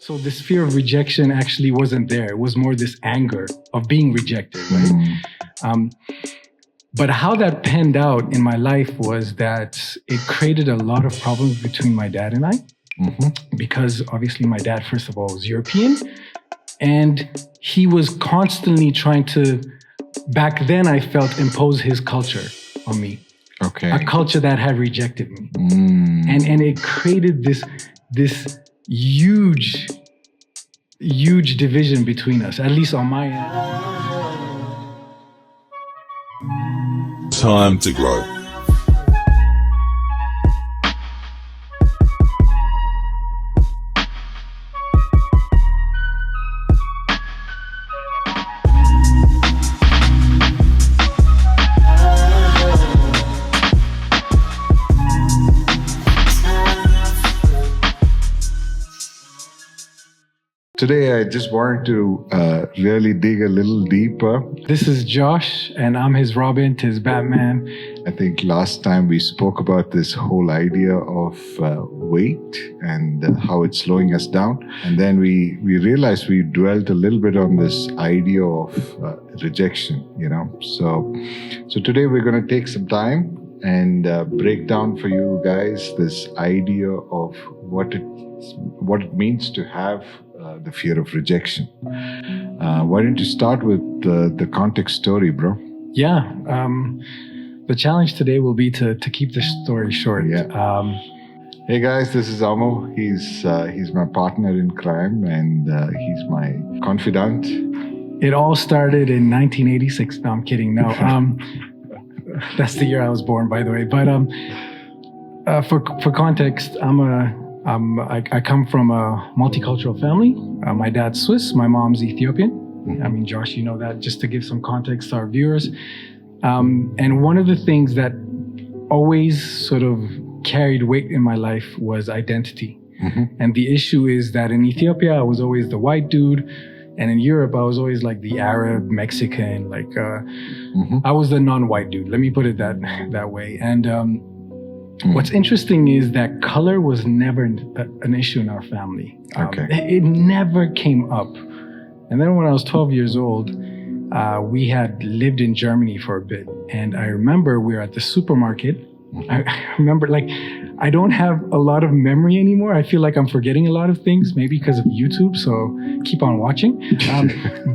So this fear of rejection actually wasn't there. It was more this anger of being rejected, right? But how that panned out in my life was that it created a lot of problems between my dad and I. Because obviously my dad, first of all, was European, and he was constantly trying to, back then I felt, impose his culture on me. Okay. A culture that had rejected me. And it created this huge division between us, at least on my end. Time to grow. Today, I just wanted to really dig a little deeper. This is Josh, and I'm his Robin to his Batman. I think last time we spoke about this whole idea of weight and how it's slowing us down. And then we realized we dwelt a little bit on this idea of rejection, you know. So today we're going to take some time and break down for you guys this idea of what it means to have the fear of rejection. Why don't you start with the context story, bro? Yeah. The challenge today will be to keep the story short. Yeah. Hey guys, this is Amo. He's my partner in crime, and he's my confidant. It all started in 1986. No, I'm kidding. No, that's the year I was born, by the way. But for context, I come from a multicultural family. My dad's Swiss, my mom's Ethiopian. I mean, Josh, you know that, just to give some context to our viewers. And one of the things that always sort of carried weight in my life was identity. And the issue is that in Ethiopia, I was always the white dude. And in Europe, I was always like the Arab, Mexican, like I was the non-white dude. Let me put it that way. And what's interesting is that color was never an issue in our family. It never came up. And then when I was 12 years old, we had lived in Germany for a bit. And I remember we were at the supermarket. I remember, like, I don't have a lot of memory anymore. I feel like I'm forgetting a lot of things, maybe because of YouTube. So keep on watching.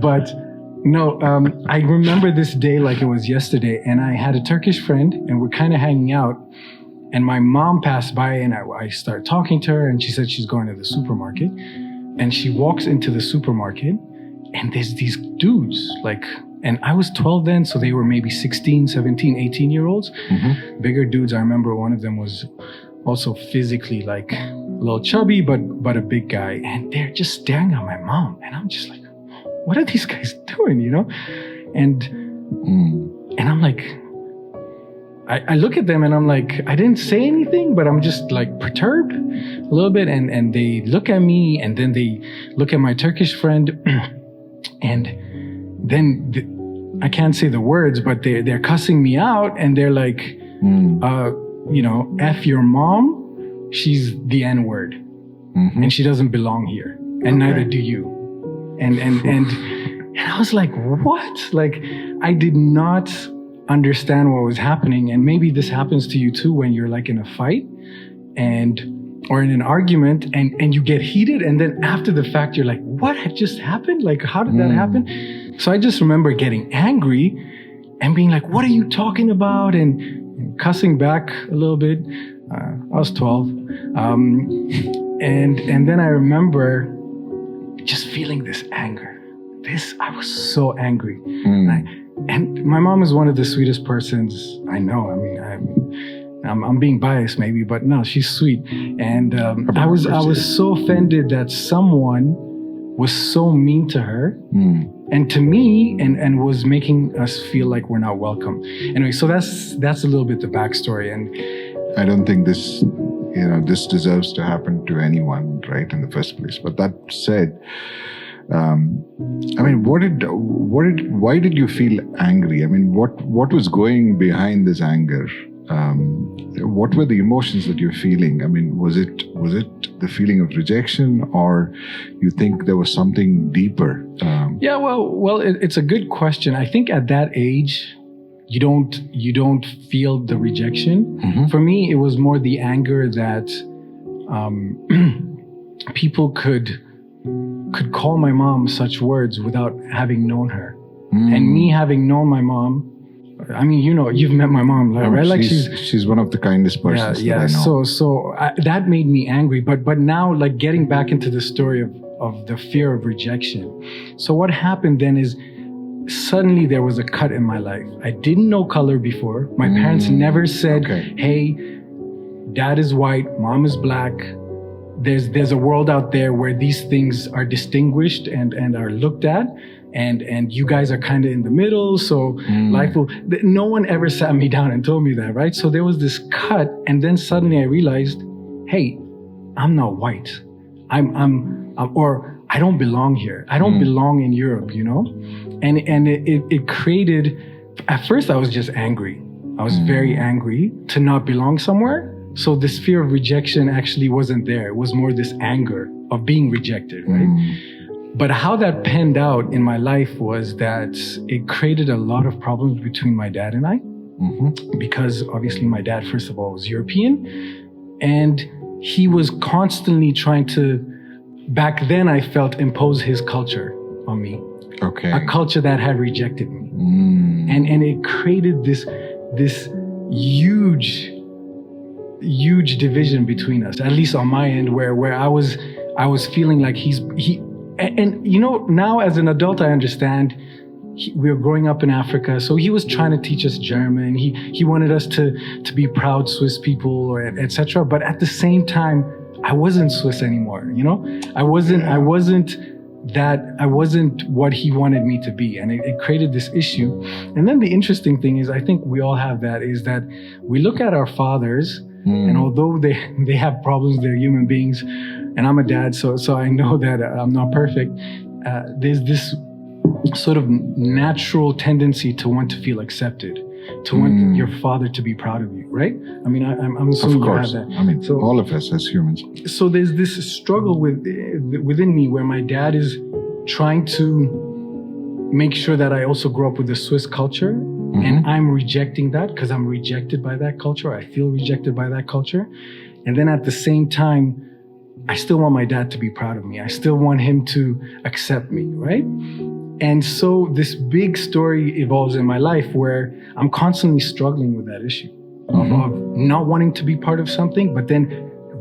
But no, I remember this day like it was yesterday. And I had a Turkish friend and we're kind of hanging out. And my mom passed by and I started talking to her and she said she's going to the supermarket. And she walks into the supermarket and there's these dudes, like, and I was 12 then, so they were maybe 16, 17, 18-year-olds. Bigger dudes. I remember one of them was also physically like a little chubby, but a big guy. And they're just staring at my mom. And I'm just like, what are these guys doing, you know? And I'm like, I look at them and I'm like, I didn't say anything, but I'm just like perturbed a little bit. And they look at me and then they look at my Turkish friend and then I can't say the words, but they're cussing me out and they're like, you know, F your mom, she's the N-word and she doesn't belong here and neither do you. And I was like, what? Like, I did not understand what was happening. And maybe this happens to you too when you're like in a fight or in an argument and you get heated and then after the fact you're like, what had just happened? Like, how did that happen? So I just remember getting angry and being like, what are you talking about? And cussing back a little bit. I was 12. And then I remember just feeling this anger. I was so angry. And my mom is one of the sweetest persons I know. I mean, I'm being biased maybe, but no, she's sweet. And I was so offended that someone was so mean to her and to me and was making us feel like we're not welcome. Anyway, so that's a little bit the backstory. And I don't think this deserves to happen to anyone, right, in the first place. But that said, I mean, why did you feel angry? I mean, what was going behind this anger? what were the emotions that you're feeling? I mean, was it the feeling of rejection, or you think there was something deeper? Yeah, well, it's a good question. I think at that age, you don't feel the rejection. Mm-hmm. For me, it was more the anger that people could call my mom such words without having known her. And me having known my mom, I mean, you've met my mom, right? Like she's one of the kindest persons that I know. So that made me angry. But now, like, getting back into the story of the fear of rejection. So what happened then is suddenly there was a cut in my life. I didn't know color before. My parents never said, hey, dad is white, mom is black. There's a world out there where these things are distinguished and are looked at. And you guys are kind of in the middle, so life will. No one ever sat me down and told me that, right? So there was this cut, and then suddenly I realized, hey, I'm not white. Or I don't belong here. I don't belong in Europe, And it created. At first, I was just angry. I was very angry to not belong somewhere. So this fear of rejection actually wasn't there. It was more this anger of being rejected, right? But how that panned out in my life was that it created a lot of problems between my dad and I. Because obviously my dad, first of all, was European. And he was constantly trying to, back then I felt, impose his culture on me. Okay. A culture that had rejected me. And it created this huge division between us, at least on my end, where I was feeling like and now as an adult, I understand we were growing up in Africa. So he was trying to teach us German. He wanted us to be proud Swiss people, etc. But at the same time, I wasn't Swiss anymore. I wasn't what he wanted me to be. And it created this issue. And then the interesting thing is, I think we all have that, is that we look at our fathers, and although they have problems, they're human beings. And I'm a dad, so I know that I'm not perfect. There's this sort of natural tendency to want to feel accepted, to want your father to be proud of you, right? I mean, I'm assuming you have that. I mean, so, all of us as humans. So there's this struggle within me where my dad is trying to make sure that I also grow up with the Swiss culture, and I'm rejecting that because I'm rejected by that culture. I feel rejected by that culture. And then at the same time, I still want my dad to be proud of me. I still want him to accept me, right? And so this big story evolves in my life where I'm constantly struggling with that issue of not wanting to be part of something, but then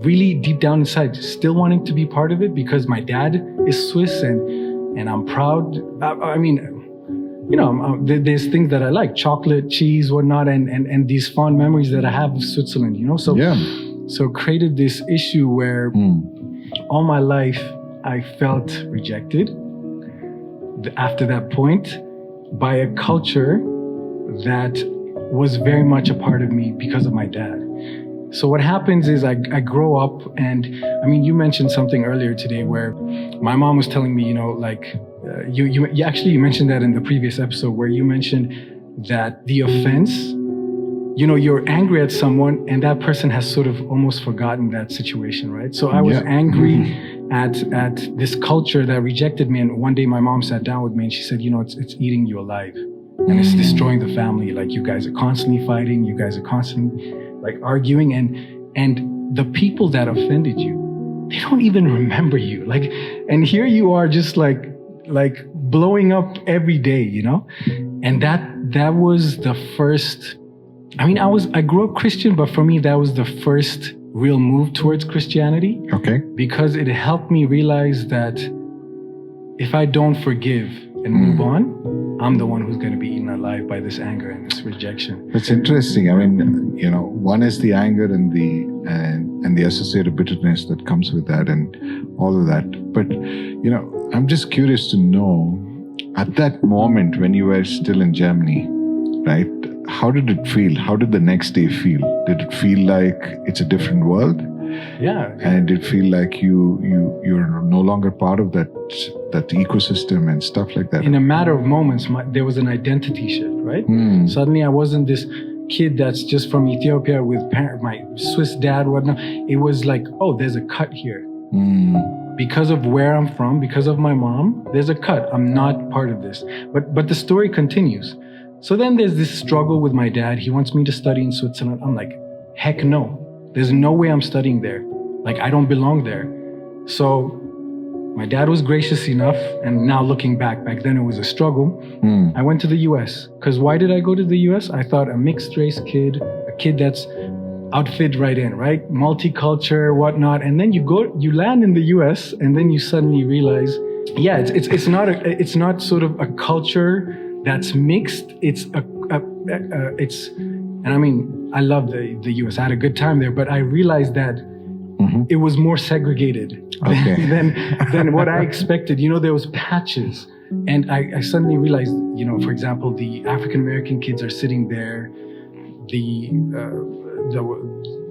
really deep down inside, still wanting to be part of it because my dad is Swiss and I'm proud. I mean, there's things that I like, chocolate, cheese, whatnot, and these fond memories that I have of Switzerland, So created this issue where all my life I felt rejected after that point by a culture that was very much a part of me because of my dad. So what happens is I grow up, and I mean, you mentioned something earlier today where my mom was telling me, you actually mentioned that in the previous episode where you mentioned that the offense, you're angry at someone and that person has sort of almost forgotten that situation, right? So I was angry at this culture that rejected me. And one day my mom sat down with me and she said, it's eating you alive and it's destroying the family. Like, you guys are constantly fighting. You guys are constantly like arguing, and the people that offended you, they don't even remember you. Like, and here you are just like blowing up every day, and that was the first. I mean, I grew up Christian, but for me, that was the first real move towards Christianity. Okay. Because it helped me realize that if I don't forgive and move on, I'm the one who's going to be eaten alive by this anger and this rejection. That's interesting. I mean, one is the anger and the associated bitterness that comes with that and all of that. But, I'm just curious to know, at that moment when you were still in Germany, right? How did it feel? How did the next day feel? Did it feel like it's a different world? Yeah. And did it feel like you're no longer part of that ecosystem and stuff like that? In a matter of moments, there was an identity shift, right? Suddenly I wasn't this kid that's just from Ethiopia with my Swiss dad, whatnot, it was like, oh, there's a cut here. Because of where I'm from, because of my mom, there's a cut. I'm not part of this. But the story continues. So then there's this struggle with my dad. He wants me to study in Switzerland. I'm like, heck no. There's no way I'm studying there. Like, I don't belong there. So my dad was gracious enough, and now looking back then it was a struggle. I went to the US. Because why did I go to the US? I thought a mixed race kid, a kid that's outfit right in, right? Multicultural, whatnot. And then you land in the US, and then you suddenly realize, yeah, it's not sort of a culture that's mixed. And I mean, I love the US. I had a good time there, but I realized that it was more segregated than what I expected. There was patches. And I suddenly realized, for example, the African-American kids are sitting there.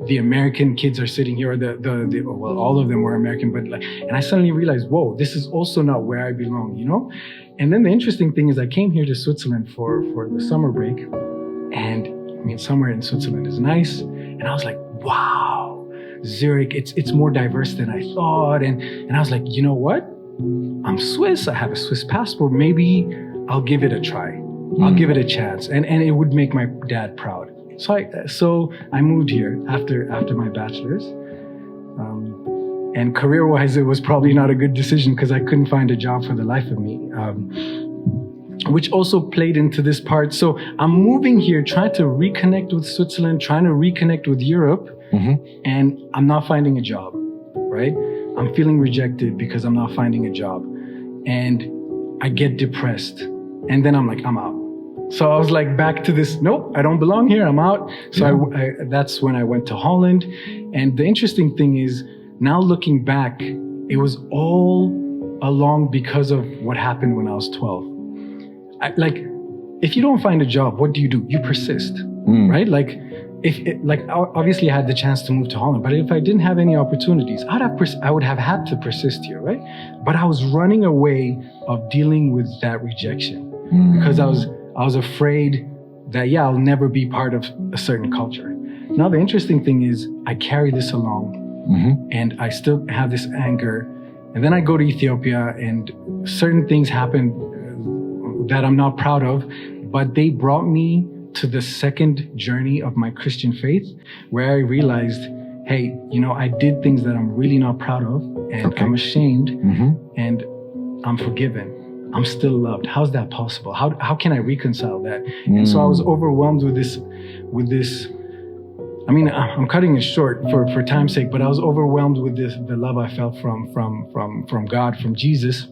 The American kids are sitting here, well, all of them were American, but and I suddenly realized, whoa, this is also not where I belong, And then the interesting thing is I came here to Switzerland for the summer break, and I mean, summer in Switzerland is nice. And I was like, wow, Zurich, it's more diverse than I thought. And I was like, you know what? I'm Swiss, I have a Swiss passport, maybe I'll give it a try. I'll give it a chance. And it would make my dad proud. So I moved here after my bachelor's, and career-wise, it was probably not a good decision because I couldn't find a job for the life of me, which also played into this part. So I'm moving here, trying to reconnect with Switzerland, trying to reconnect with Europe, and I'm not finding a job, right? I'm feeling rejected because I'm not finding a job, and I get depressed, and then I'm like, I'm out. So I was like back to this, nope, I don't belong here, I'm out. So that's when I went to Holland. And the interesting thing is, now looking back, it was all along because of what happened when I was 12. If you don't find a job, what do? You persist, right? Obviously I had the chance to move to Holland, but if I didn't have any opportunities, I would have had to persist here, right? But I was running away of dealing with that rejection because I was afraid that, I'll never be part of a certain culture. Now, the interesting thing is I carry this along and I still have this anger. And then I go to Ethiopia and certain things happen that I'm not proud of, but they brought me to the second journey of my Christian faith, where I realized, hey, I did things that I'm really not proud of, and I'm ashamed, and I'm forgiven. I'm still loved. How's that possible? How can I reconcile that? And so I was overwhelmed with this. I mean, I'm cutting it short for time's sake, but I was overwhelmed with the love I felt from God, from Jesus.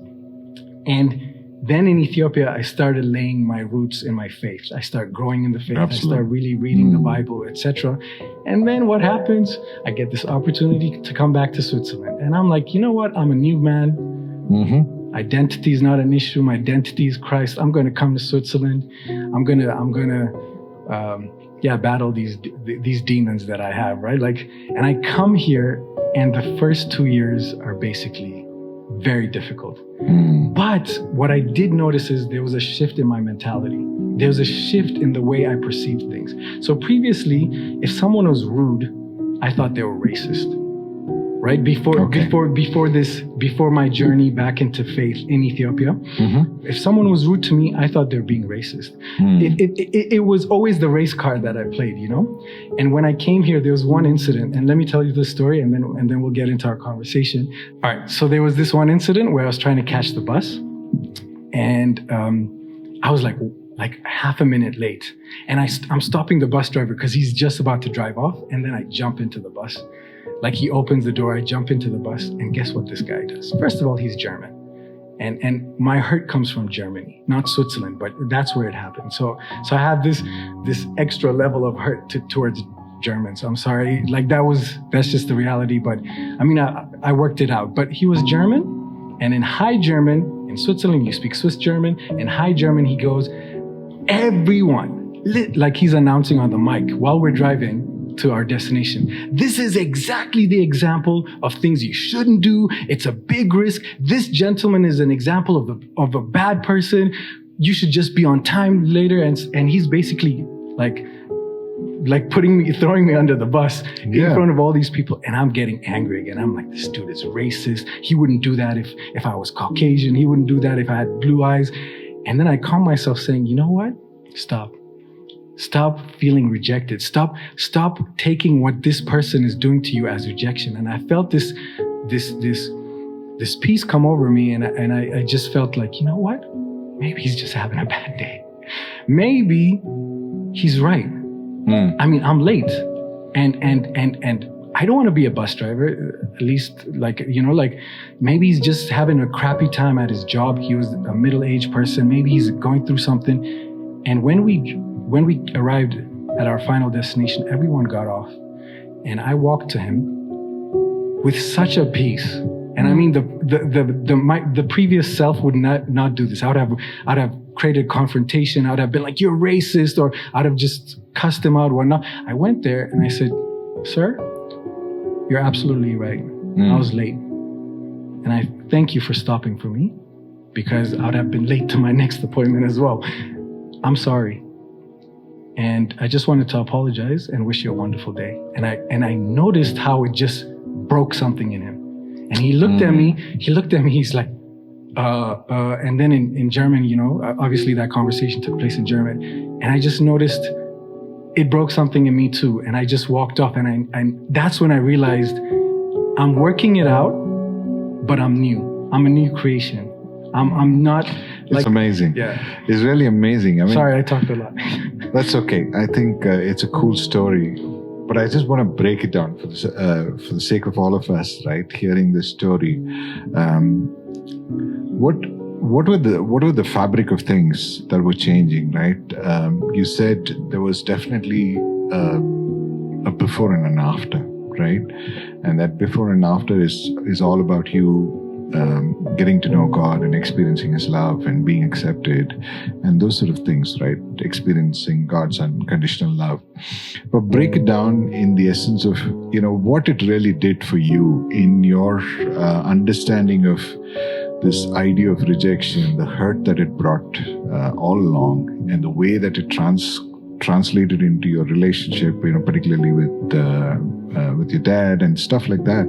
And then in Ethiopia, I started laying my roots in my faith. I started growing in the faith. Absolutely. I started really reading the Bible, etc. And then what happens? I get this opportunity to come back to Switzerland. And I'm like, you know what? I'm a new man. Identity is not an issue. My identity is Christ. I'm going to come to Switzerland. I'm gonna battle these demons that I have, right? And I come here, and the first 2 years are basically very difficult. But what I did notice is there was a shift in my mentality. There was a shift in the way I perceived things. So previously, if someone was rude, I thought they were racist. Right? Before my journey back into faith in Ethiopia, if someone was rude to me, I thought they were being racist. It was always the race card that I played, And when I came here, there was one incident, and let me tell you the story, and then we'll get into our conversation. All right. So there was this one incident where I was trying to catch the bus, and I was like half a minute late, and I'm stopping the bus driver because he's just about to drive off, and then I jump into the bus. He opens the door, I jump into the bus, and guess what this guy does? First of all, he's German. And my hurt comes from Germany, not Switzerland, but that's where it happened. So I have this extra level of hurt towards Germans. I'm sorry, that's just the reality. But I mean, I worked it out. But he was German, and in High German, in Switzerland, you speak Swiss German. In High German, he goes, everyone, he's announcing on the mic while we're driving to our destination. This is exactly the example of things you shouldn't do. It's a big risk. This gentleman is an example of a bad person. You should just be on time later. And he's basically like throwing me under the bus in Yeah. front of all these people, and I'm getting angry again. I'm like, this dude is racist. He wouldn't do that if I was Caucasian. He wouldn't do that if I had blue eyes. And then I calm myself saying, you know what? Stop feeling rejected. Stop taking what this person is doing to you as rejection. And I felt this peace come over me, and I just felt like, you know what? Maybe he's just having a bad day. Maybe he's right. I mean, I'm late, and I don't want to be a bus driver. At least, like, you know, like maybe he's just having a crappy time at his job. He was a middle-aged person. Maybe he's going through something. And when we arrived at our final destination, everyone got off, and I walked to him with such a peace. And I mean, the previous self would not do this. I'd have created confrontation. I'd have been like, you're racist, or I'd have just cussed him out, whatnot. I went there and I said, sir, you're absolutely right. I was late. And I thank you for stopping for me, because I'd have been late to my next appointment as well. I'm sorry. And I just wanted to apologize and wish you a wonderful day. And I noticed how it just broke something in him. And he looked at me, he's like, and then in German, you know, obviously that conversation took place in German. And I just noticed it broke something in me too. And I just walked off, and that's when I realized I'm working it out, but I'm new. I'm a new creation. I'm not like... It's amazing. Yeah. It's really amazing. I mean, sorry, I talked a lot. That's okay. I think it's a cool story, but I just want to break it down for the sake of all of us, right? Hearing this story, what were the fabric of things that were changing, right? You said there was definitely a before and an after, right? And that before and after is all about you getting to know God and experiencing His love and being accepted and those sort of things, right? Experiencing God's unconditional love. But break it down in the essence of, you know, what it really did for you in your understanding of this idea of rejection, the hurt that it brought all along, and the way that it translated into your relationship, you know, particularly with your dad and stuff like that.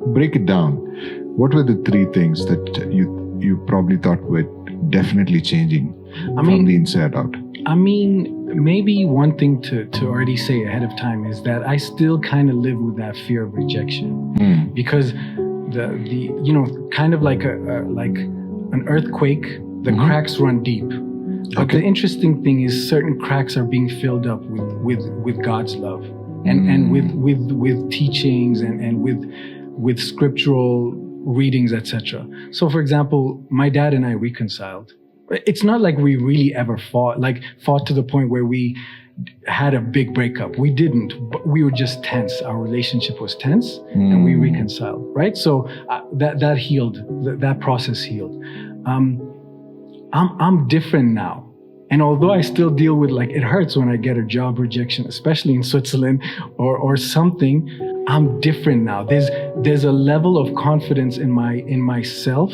Break it down. What were the three things that you probably thought were definitely changing from the inside out? I mean, maybe one thing to already say ahead of time is that I still kind of live with that fear of rejection, because the you know, kind of like an earthquake, the cracks run deep. But the interesting thing is certain cracks are being filled up with God's love and with teachings and with scriptural readings, etc. So, for example, my dad and I reconciled. It's not like we really ever fought to the point where we had a big breakup. We didn't, but we were just tense. Our relationship was tense, and we reconciled, right? So that healed. That process healed. I'm different now. And although I still deal with, like, it hurts when I get a job rejection, especially in Switzerland or something, I'm different now. There's a level of confidence in myself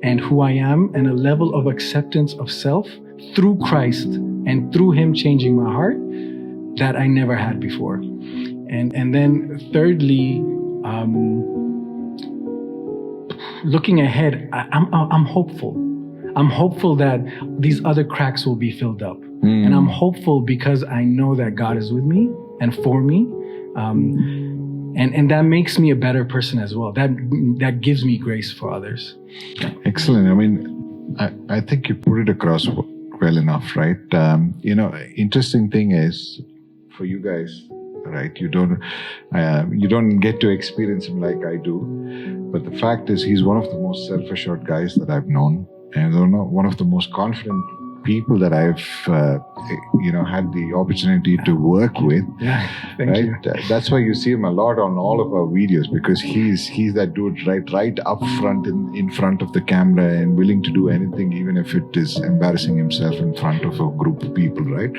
and who I am, and a level of acceptance of self through Christ and through Him changing my heart that I never had before. And then thirdly, looking ahead, I'm hopeful. I'm hopeful that these other cracks will be filled up. And I'm hopeful because I know that God is with me and for me. And that makes me a better person as well. That gives me grace for others. Excellent. I mean, I think you put it across well enough, right? You know, interesting thing is, for you guys, right? You don't get to experience him like I do. But the fact is, he's one of the most self-assured guys that I've known. And one of the most confident people that I've, had the opportunity to work with. Yeah, thank you. That's why you see him a lot on all of our videos, because he's that dude right up front in front of the camera and willing to do anything, even if it is embarrassing himself in front of a group of people, right?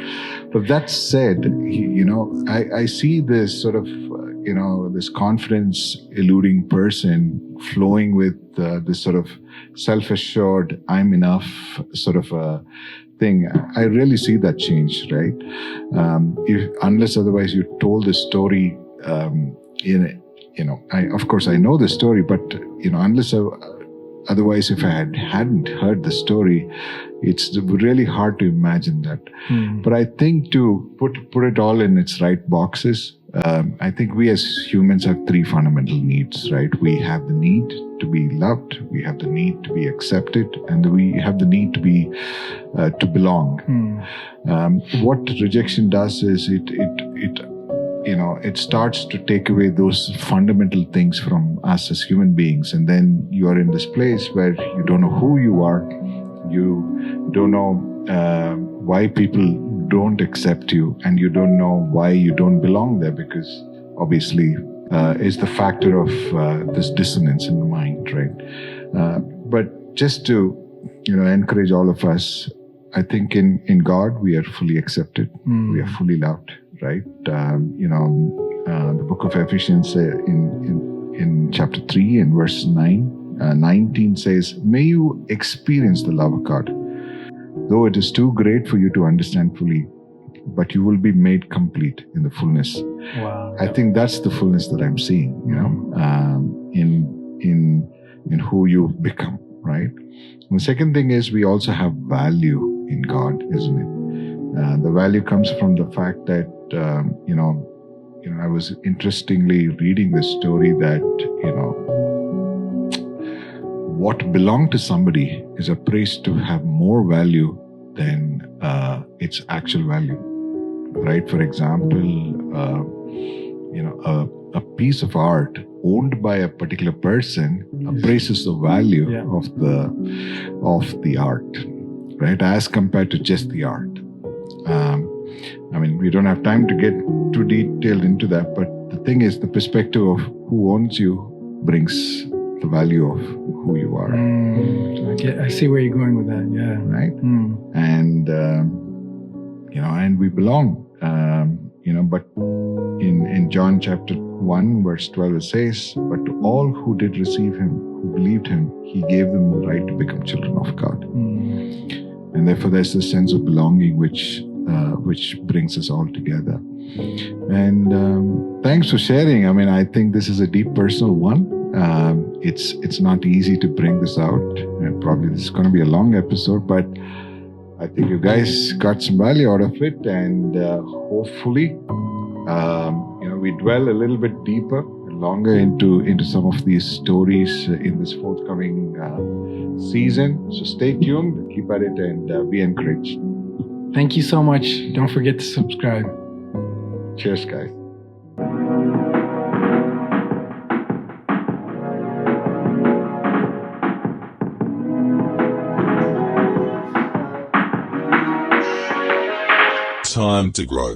But that said, I see this sort of, this confidence-eluding person flowing with this sort of self-assured, I'm enough sort of a thing. I really see that change, right? If unless otherwise you told the story of course I know the story, but unless otherwise if I hadn't heard the story, it's really hard to imagine that. But I think to put it all in its right boxes, I think we as humans have three fundamental needs, right? We have the need to be loved, we have the need to be accepted, and we have the need to be to belong. What rejection does is it starts to take away those fundamental things from us as human beings, and then you are in this place where you don't know who you are, you don't know why people don't accept you, and you don't know why you don't belong there, because obviously is the factor of this dissonance in the mind, right? But just to encourage all of us, I think in God we are fully accepted, we are fully loved, right? The book of Ephesians in chapter 3 and verse 19 says, "May you experience the love of God, though it is too great for you to understand fully, but you will be made complete in the fullness." Wow. I think that's the fullness that I'm seeing, in who you become, right? And the second thing is we also have value in God, isn't it? The value comes from the fact that I was interestingly reading this story that what belonged to somebody is appraised to have more value than its actual value, right? For example, a piece of art owned by a particular person appraises the value of the art, right, as compared to just the art. We don't have time to get too detailed into that, but the thing is, the perspective of who owns you brings the value of who you are. I see where you're going with that. Yeah. Right. And and we belong. But in John chapter 1 verse 12 it says, "But to all who did receive him, who believed him, he gave them the right to become children of God." And therefore there's this sense of belonging which brings us all together. And thanks for sharing. I think this is a deep personal one. It's not easy to bring this out, and probably this is going to be a long episode, but I think you guys got some value out of it, and hopefully we dwell a little bit deeper and longer into some of these stories in this forthcoming season. So stay tuned, keep at it, and be encouraged. Thank you so much. Don't forget to subscribe. Cheers, guys. Time to grow.